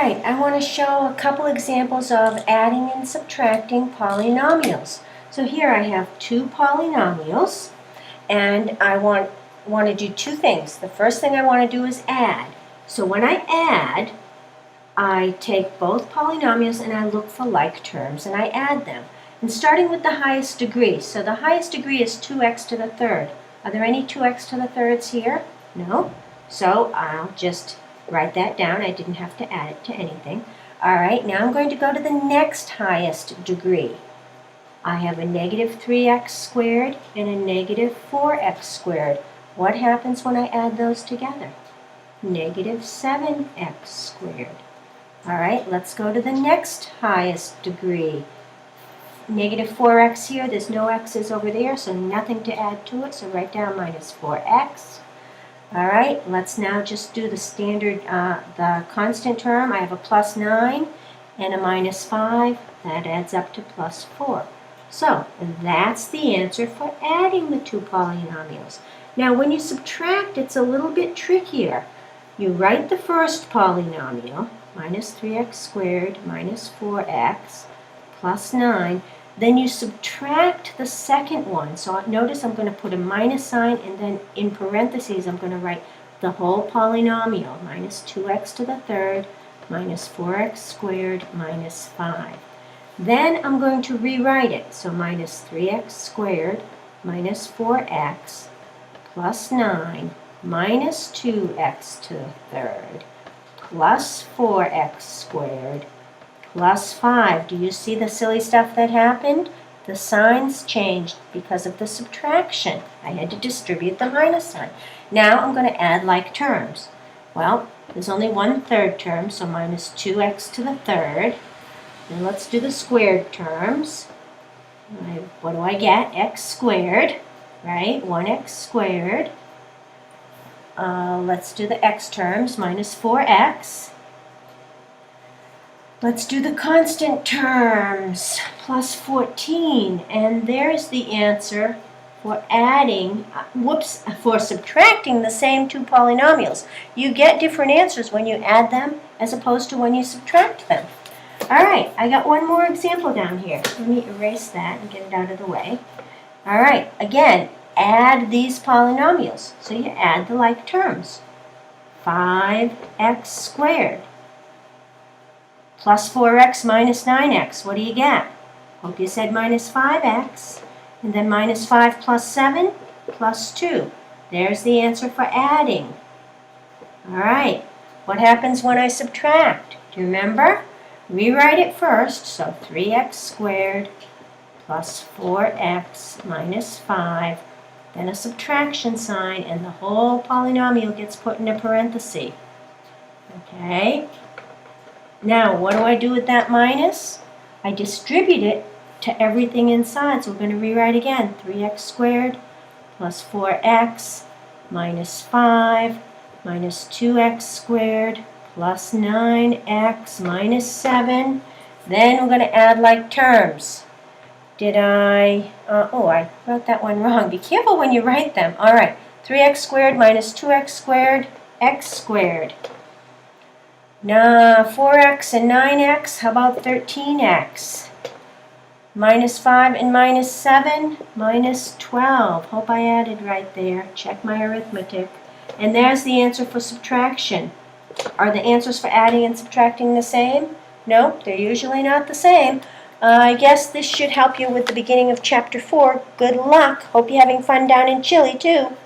right, I want to show a couple examples of adding and subtracting polynomials. So here I have two polynomials, and I want to do two things. The first thing I want to do is add. So when I add, I take both polynomials and I look for like terms and I add them. And starting with the highest degree. So the highest degree is 2x to the third. Are there any 2x to the thirds here? No. So I'll just write that down. I didn't have to add it to anything. All right, now I'm going to go to the next highest degree. I have a negative 3x squared and a negative 4x squared. What happens when I add those together? Negative 7x squared. All right, let's go to the next highest degree. Negative 4x here, there's no x's over there, so nothing to add to it, so write down minus 4x. All right, let's now just do the standard, the constant term. I have a plus 9 and a minus 5. That adds up to plus 4. So that's the answer for adding the two polynomials. Now when you subtract, it's a little bit trickier. You write the first polynomial, minus 3x squared minus 4x plus 9. Then you subtract the second one. So notice I'm going to put a minus sign, and then in parentheses I'm going to write the whole polynomial, minus 2x to the third minus 4x squared minus 5. Then I'm going to rewrite it. So minus 3x squared minus 4x plus 9 minus 2x to the third plus 4x squared plus 5. Do you see the silly stuff that happened? The signs changed because of the subtraction. I had to distribute the minus sign. Now I'm going to add like terms. Well, there's only one third term, so minus 2x to the third. Then let's do the squared terms. What do I get? X squared, right? 1x squared. Let's do the x terms, minus 4x. Let's do the constant terms, plus 14. And there's the answer for adding, for subtracting the same two polynomials. You get different answers when you add them as opposed to when you subtract them. All right, I got one more example down here. Let me erase that and get it out of the way. All right, again, add these polynomials. So you add the like terms. 5x squared plus 4x minus 9x. What do you get? Hope you said minus 5x. And then minus 5 plus 7 plus 2. There's the answer for adding. All right, what happens when I subtract? Do you remember? Rewrite it first. So 3x squared plus 4x minus 5. Then a subtraction sign, and the whole polynomial gets put in a parenthesis. Okay? Now, what do I do with that minus? I distribute it to everything inside. So we're going to rewrite again. 3x squared plus 4x minus 5 minus 2x squared plus 9x minus 7. Then we're going to add like terms. Did I, I wrote that one wrong. Be careful when you write them. All right, 3x squared minus 2x squared, x squared. Now, 4x and 9x, how about 13x? Minus 5 and minus 7, minus 12. Hope I added right there. Check my arithmetic. And there's the answer for subtraction. Are the answers for adding and subtracting the same? Nope, they're usually not the same. I guess this should help you with the beginning of Chapter 4. Good luck. Hope you're having fun down in Chile, too.